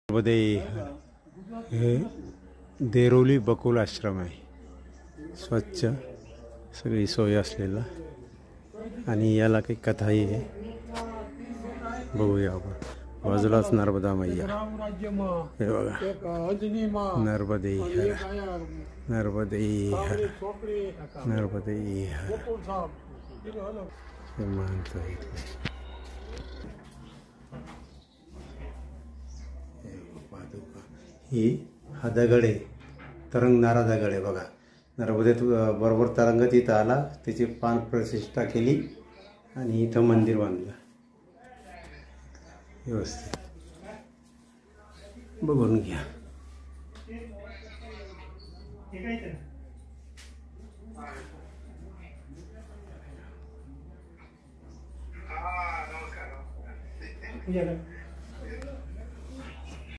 मध्ये हे देरोली बकुल आश्रम आहे. स्वच्छ सगळी सोय असलेला आणि याला काही कथाही आहे. बघूया आपण. बाजूलाच नर्मदा मैया हे बघा. नर्मदे नर्मदे नर्मदे हे माणसं आहेत. ही हा दगड आहे, तरंगणारा दगड आहे बघा. नर्मदेत बरोबर तरंगत इथं आला, त्याची पान प्रतिष्ठा केली आणि इथं मंदिर बांधलं व्यवस्थित. बघून घ्या. नमस्कार.